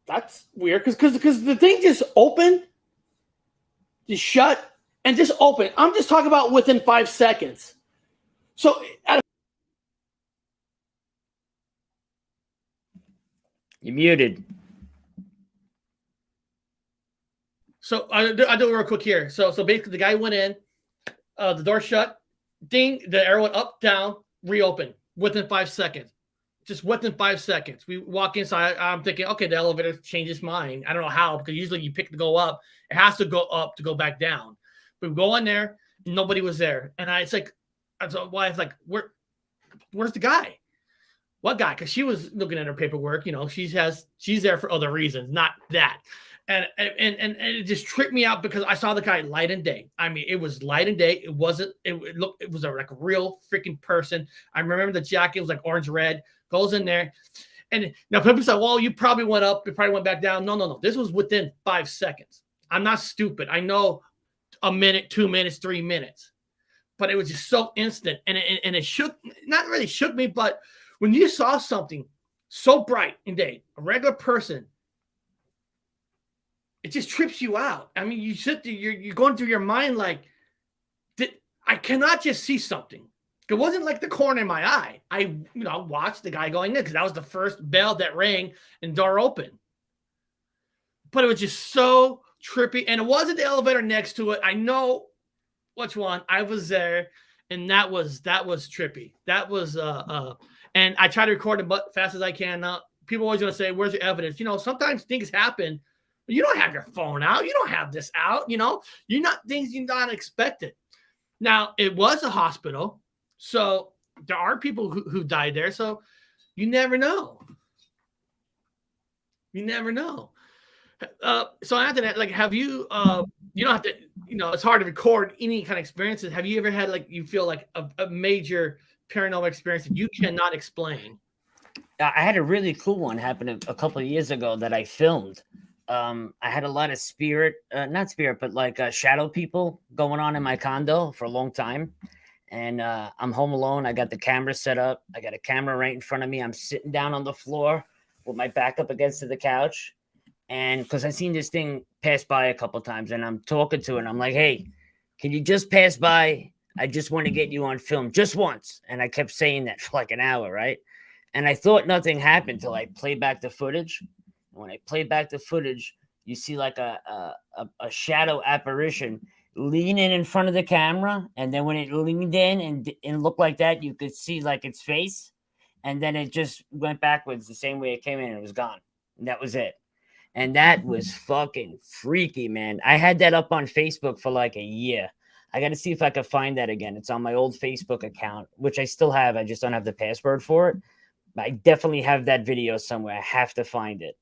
that's weird, because the thing just opened just shut and just open. I'm just talking about within 5 seconds. So You're muted. So I do it real quick here. So basically the guy went in, the door shut, ding, the arrow went up, down, reopen within 5 seconds. Just within 5 seconds. We walk inside. I'm thinking, okay, the elevator changed its mind. I don't know how, because usually you pick to go up. It has to go up to go back down. But we go in there, nobody was there. And I was wife, like, where's the guy? What guy? Because she was looking at her paperwork. You know, she's there for other reasons, not that. And it just tripped me out because I saw the guy light and day. I mean, it was light and day. It wasn't. It was like a real freaking person. I remember the jacket was like orange red. Goes in there, and now people say, "Well, you probably went up. You probably went back down." No. This was within 5 seconds. I'm not stupid. I know a minute, 2 minutes, 3 minutes, but it was just so instant, and it shook. Not really shook me, but when you saw something so bright and day, a regular person. It just trips you out. I mean, you sit there, you're going through your mind like, I cannot just see something. It wasn't like the corner in my eye. I watched the guy going in because that was the first bell that rang and door opened. But it was just so trippy. And it wasn't the elevator next to it. I know which one. I was there, and that was trippy. That was and I try to record it as fast as I can. People always going to say, where's your evidence? Sometimes things happen. You don't have your phone out. You don't have this out. Things you're not expected. Now, it was a hospital, so there are people who died there. So you never know. You never know. So after that, like, have you? You don't have to. It's hard to record any kind of experiences. Have you ever had you feel like a major paranormal experience that you cannot explain? I had a really cool one happen a couple of years ago that I filmed. I had a lot of not spirit, but like shadow people going on in my condo for a long time. And I'm home alone. I got the camera set up. I got a camera right in front of me. I'm sitting down on the floor with my back up against the couch. And because I seen this thing pass by a couple of times, and I'm talking to it, and I'm like, hey, can you just pass by? I just want to get you on film just once. And I kept saying that for like an hour, right? And I thought nothing happened till I played back the footage. When I played back the footage, you see like a shadow apparition leaning in front of the camera. And then when it leaned in and looked like that, you could see like its face. And then it just went backwards the same way it came in and it was gone. And that was it. And that was fucking freaky, man. I had that up on Facebook for like a year. I got to see if I could find that again. It's on my old Facebook account, which I still have. I just don't have the password for it. But I definitely have that video somewhere. I have to find it.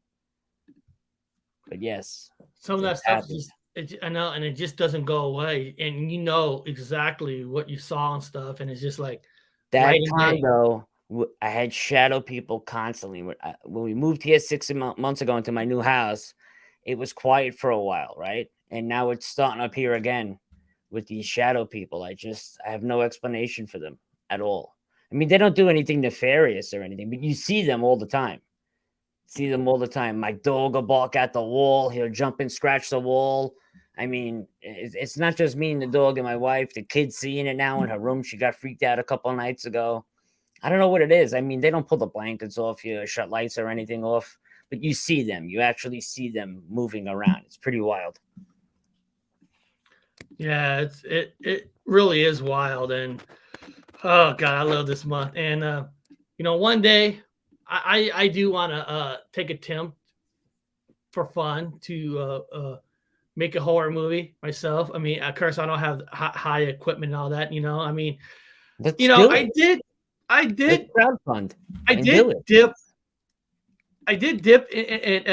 But yes, some of that stuff I know, and it just doesn't go away. And you know exactly what you saw and stuff, and it's just like that condo. I had shadow people constantly. When we moved here 6 months ago into my new house, it was quiet for a while, right? And now it's starting up here again with these shadow people. I have no explanation for them at all. I mean, they don't do anything nefarious or anything, but you see them all the time. My dog will bark at the wall. He'll jump and scratch the wall. I mean, it's not just me and the dog and my wife. The kid's seeing it now in her room. She got freaked out a couple of nights ago. I don't know what it is. I mean, they don't pull the blankets off you, shut lights or anything off, but you see them. You actually see them moving around. It's pretty wild. Yeah, it really is wild. And oh God, I love this month. And one day I do want to take a attempt for fun to make a horror movie myself. I mean, of course, I don't have high equipment and all that. I mean, I did crowdfund. I did dip in,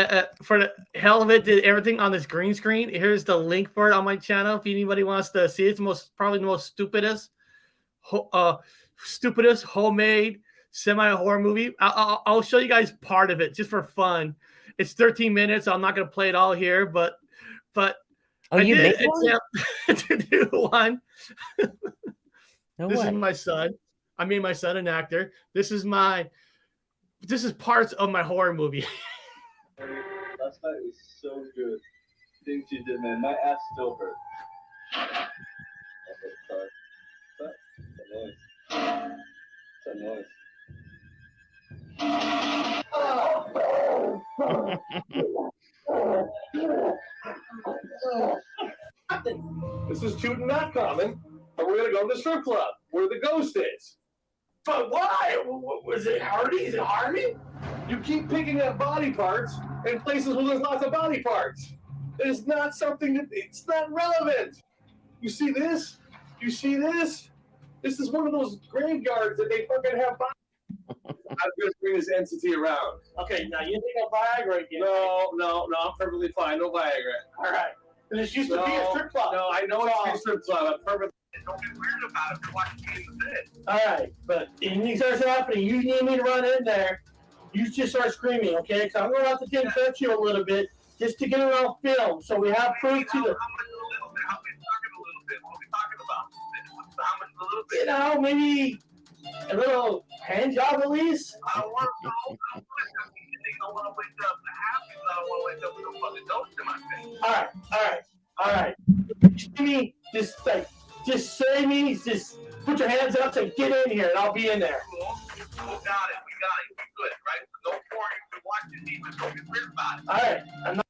for the hell of it. Did everything on this green screen. Here's the link for it on my channel if anybody wants to see it. It's probably the most stupidest homemade semi-horror movie. I'll show you guys part of it just for fun. It's 13 minutes. I'm not going to play it all here, but I did attempt to do one. This is my son. I made my son an actor. This is parts of my horror movie. Last night was so good. Things you did, man. My ass still hurt. This is too not common, and we're gonna go to the strip club where the ghost is. But why? Was it Hardy? Is it Hardy? You keep picking up body parts in places where there's lots of body parts. It's not something that it's not relevant. You see this? You see this? This is one of those graveyards that they fucking have. I'm gonna bring this entity around. Okay, now you think of Viagra again? No, I'm perfectly fine. No Viagra. All right. This used to be a strip club. No, I know it's a strip club. I'm perfectly. Don't get weird about it. You're watching games with it. All right, but anything starts happening, you need me to run in there. You just start screaming, okay? Because I'm going to have to touch you a little bit just to get it on film, so we have proof to the. How much a little bit? How we talking a little bit? What are we talking about? How much a little bit? You know, maybe a little hand job at least. I don't want to. They don't want to wake up. I don't want to wake up with a fucking ghost in my face. All right. Just give me, just say me, just put your hands up, say get in here, and I'll be in there. Cool. We got it. We good, right? So no more you watching me, but don't get weird about it. All right. I'm not.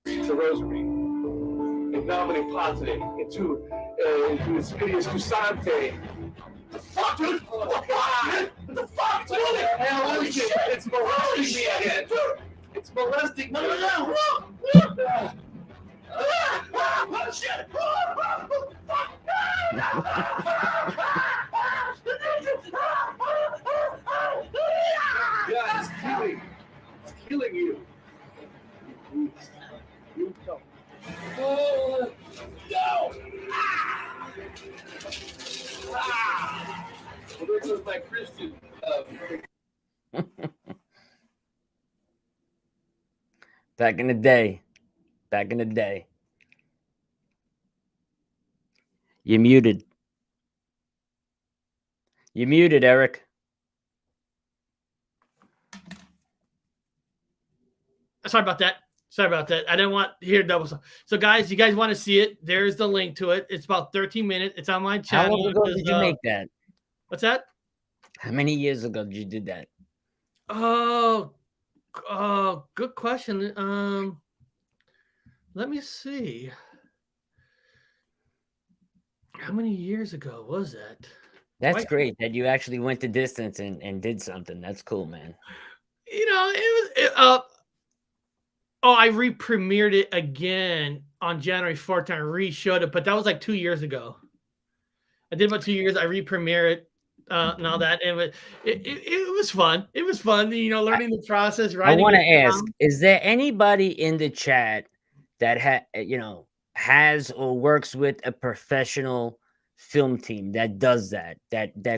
It's a rosary. In nomine Patri, into Spiritus Cusante. The fuck, dude? What the fuck, dude? Holy shit! It's molesting me again. It's molesting me. No. Oh, shit! Yeah, it's killing you. You come. Oh, no! Well, there goes my Christian. Back in the day. You're muted. You're muted, Eric. Sorry about that. I didn't want to hear double. So, guys, you guys want to see it? There's the link to it. It's about 13 minutes. It's on my channel. How long ago did you make that? What's that? How many years ago did you do that? Oh, good question. Let me see. How many years ago was that? That's great that you actually went the distance and did something. That's cool, man. You know, I re-premiered it again on January 4th. I re-showed it, but that was like 2 years ago. I did about 2 years. I re-premiered it and all that. And it was fun. It was fun, you know, learning the process. I want to ask, is there anybody in the chat that has or works with a professional film team that does that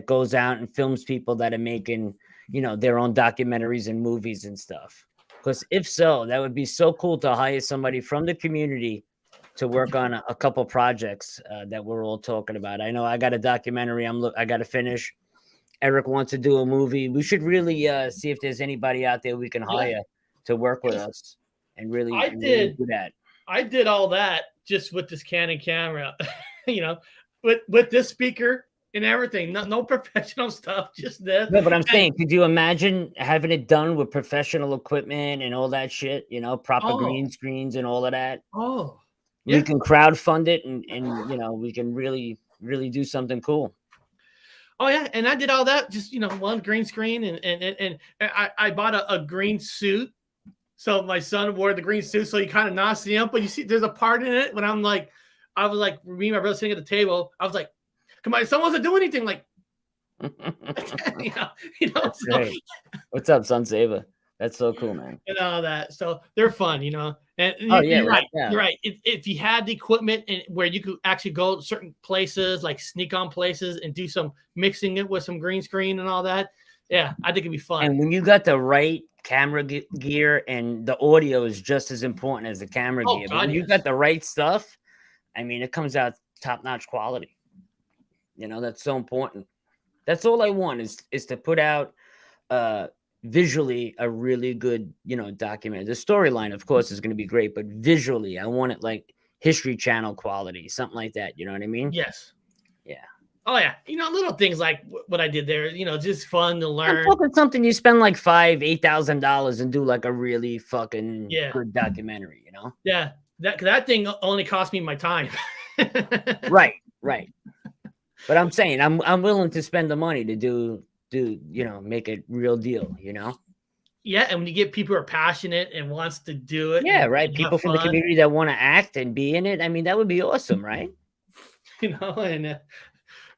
goes out and films people that are making, their own documentaries and movies and stuff? Because if so, that would be so cool to hire somebody from the community to work on a couple projects that we're all talking about. I know I got a documentary I got to finish. Eric wants to do a movie. We should really see if there's anybody out there we can hire to work with us and really do that. I did all that just with this Canon camera, with this speaker and everything. No professional stuff, just this. No, but I'm saying, could you imagine having it done with professional equipment and all that shit? Proper green screens and all of that. Oh, we can crowdfund it and we can really, really do something cool. Oh yeah, and I did all that just one green screen and I bought a green suit. So my son wore the green suit, so you kind of not see him, but you see there's a part in it when I was like, me and my brother sitting at the table. I was like, come on, someone doesn't do anything. Like, What's up, Son Saver? That's so cool, man. And all that. So they're fun, And Oh, yeah, you're right. yeah. You're right. If you had the equipment and where you could actually go to certain places, like sneak on places and do some mixing it with some green screen and all that, yeah, I think it'd be fun. And when you got the right camera gear, and the audio is just as important as the camera gear, but when you got the right stuff, I mean, it comes out top-notch quality. That's so important. That's all I want is to put out visually a really good, document. The storyline, of course, is going to be great, but visually, I want it like History Channel quality, something like that. You know what I mean? Yes. Yeah. Oh yeah, little things like what I did there. Just fun to learn. I'm talking something you spend like $8,000 and do like a really fucking good documentary. Yeah, that thing only cost me my time. Right. But I'm saying I'm willing to spend the money to do make it real deal. Yeah, and when you get people who are passionate and wants to do it. Yeah, right. People from the community that want to act and be in it. I mean, that would be awesome, right?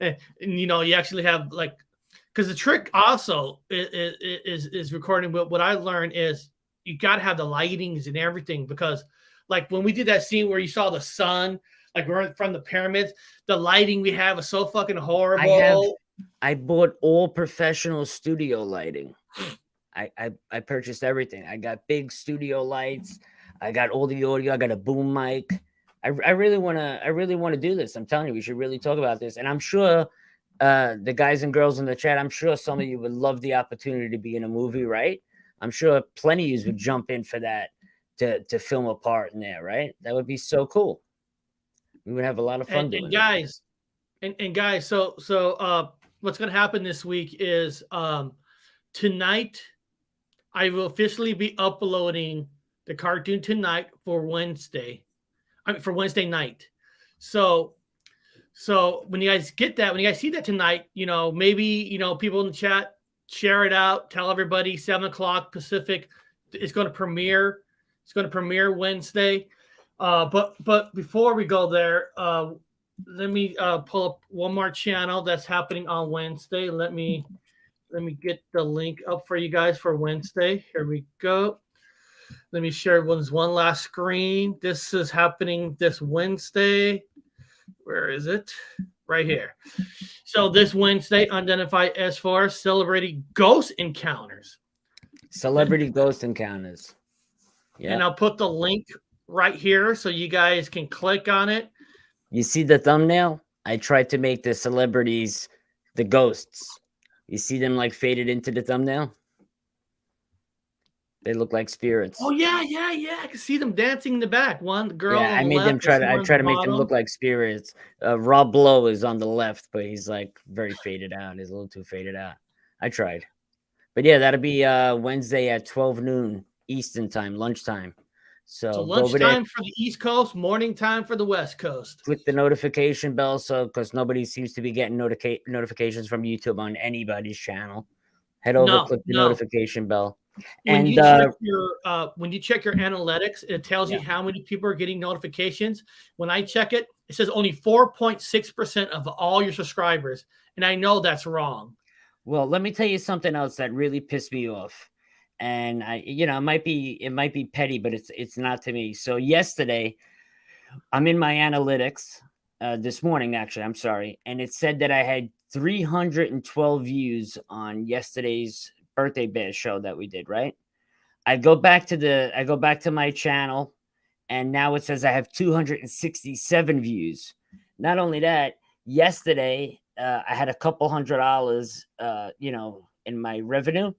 And you actually have because the trick also is recording. But what I learned is you got to have the lightings and everything, because when we did that scene where you saw the sun, we're from the pyramids, the lighting we have is so fucking horrible. I bought all professional studio lighting. I purchased everything. I got big studio lights. I got all the audio. I got a boom mic. I really want to do this. I'm telling you, we should really talk about this. And I'm sure the guys and girls in the chat, I'm sure some of you would love the opportunity to be in a movie, right? I'm sure plenty of you would jump in for that to film a part in there, right? That would be so cool. We would have a lot of fun doing guys, and guys, so what's going to happen this week is tonight I will officially be uploading the cartoon tonight for Wednesday. For Wednesday night. So when you guys get that, when you guys see that tonight, maybe, people in the chat, share it out, tell everybody 7:00 Pacific. It's going to premiere. It's going to premiere Wednesday. But before we go there, let me pull up one more channel that's happening on Wednesday. Let me get the link up for you guys for Wednesday. Here we go. Let me share one last screen. This is happening this Wednesday. Where is it? Right here. So this Wednesday, Unidentified S4 celebrating ghost encounters. Celebrity ghost encounters. Yeah. And I'll put the link right here so you guys can click on it. You see the thumbnail? I tried to make the celebrities the ghosts. You see them faded into the thumbnail? They look like spirits. Oh yeah. I can see them dancing in the back. One girl. Yeah, I made them try to make them look like spirits. Rob Lowe is on the left, but he's very faded out. He's a little too faded out. I tried, but yeah, that'll be Wednesday at 12 noon Eastern time, lunchtime. So lunchtime for the East Coast, morning time for the West Coast. Click the notification bell, because nobody seems to be getting notifications from YouTube on anybody's channel. Head over, click the notification bell. When you check your analytics, it tells you how many people are getting notifications. When I check it, it says only 4.6% of all your subscribers, and I know that's wrong. Well, let me tell you something else that really pissed me off, and it might be petty, but it's not to me. So yesterday, I'm in my analytics this morning, actually. I'm sorry, and it said that I had 312 views on yesterday's birthday bash show that we did, right? I go back to my channel, and now it says I have 267 views. Not only that, yesterday I had a couple $100 in my revenue,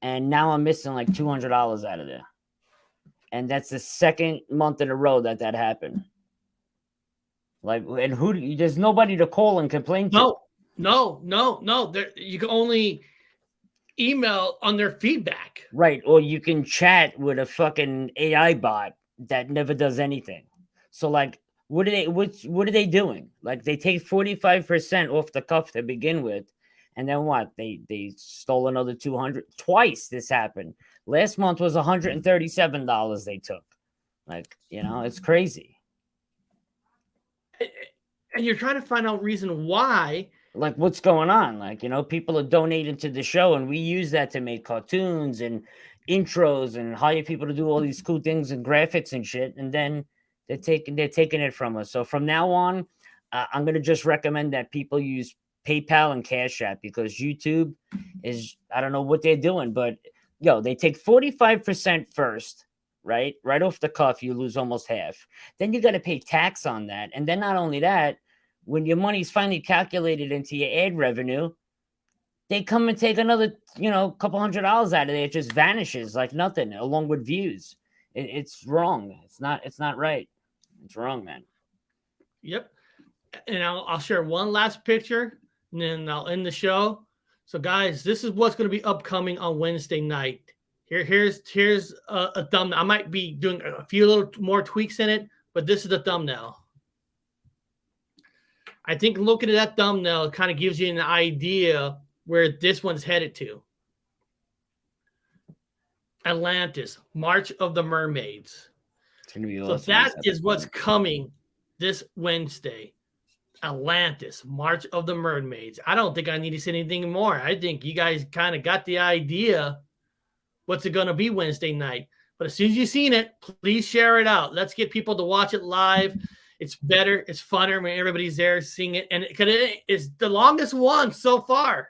and now I'm missing $200 out of there. And that's the second month in a row that happened. And there's nobody to call and complain to. No. You can only email on their feedback. Right. Or you can chat with a fucking AI bot that never does anything. So what are they doing? They take 45% off the cuff to begin with. And then what? They stole another 200. Twice this happened. Last month was $137 they took. It's crazy. And you're trying to find out reason why. What's going on? People are donating to the show, and we use that to make cartoons and intros and hire people to do all these cool things and graphics and shit, and then they're taking it from us. So from now on, I'm gonna just recommend that people use PayPal and Cash App, because YouTube is, I don't know what they're doing, but they take 45% first, right off the cuff. You lose almost half. Then you got to pay tax on that, and then not only that, when your money's finally calculated into your ad revenue, they come and take another, couple $100 out of there. It just vanishes like nothing, along with views. It's wrong. It's not right. It's wrong, man. Yep. And I'll share one last picture, and then I'll end the show. So, guys, this is what's going to be upcoming on Wednesday night. Here's a thumbnail. I might be doing a few little more tweaks in it, but this is the thumbnail. I think looking at that thumbnail kind of gives you an idea where this one's headed to. Atlantis, March of the Mermaids. It's gonna be so awesome. That is what's coming this Wednesday. Atlantis, March of the Mermaids. I don't think I need to say anything more. I think you guys kind of got the idea what's it going to be Wednesday night. But as soon as you've seen it, please share it out. Let's get people to watch it live. It's better. It's funner when everybody's there seeing it. And it is the longest one so far.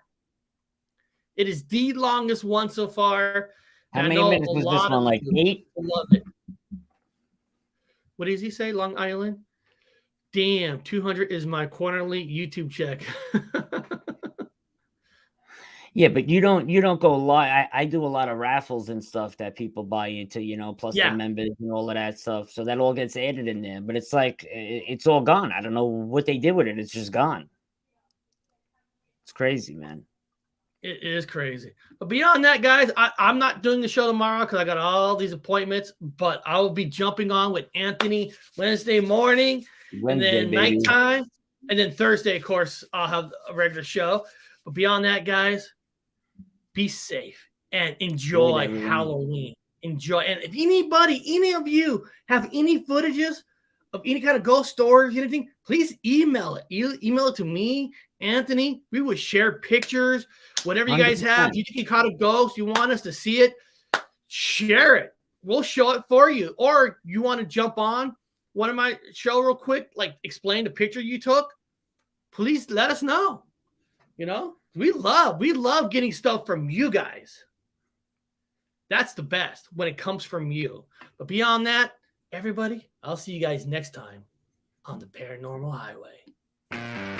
It is the longest one so far. How many minutes was this one? Like 8? Love it. What does he say? Long Island? Damn, 200 is my quarterly YouTube check. Yeah, but you don't go live. I do a lot of raffles and stuff that people buy into, plus the members and all of that stuff. So that all gets added in there. But it's like it's all gone. I don't know what they did with it. It's just gone. It's crazy, man. It is crazy. But beyond that, guys, I'm not doing the show tomorrow because I got all these appointments. But I will be jumping on with Anthony Wednesday morning, and then nighttime, and then Thursday, of course, I'll have a regular show. But beyond that, guys, be safe and enjoy Halloween. Enjoy. And if any of you have any footages of any kind of ghost stories, anything, please email it. Email it to me, Anthony. We will share pictures, whatever you guys 100%. have. You caught a ghost, you want us to see it, share it. We'll show it for you. Or you want to jump on one of my show real quick, like explain the picture you took, please let us know. We love getting stuff from you guys. That's the best when it comes from you. But beyond that, everybody, I'll see you guys next time on the Paranormal Highway.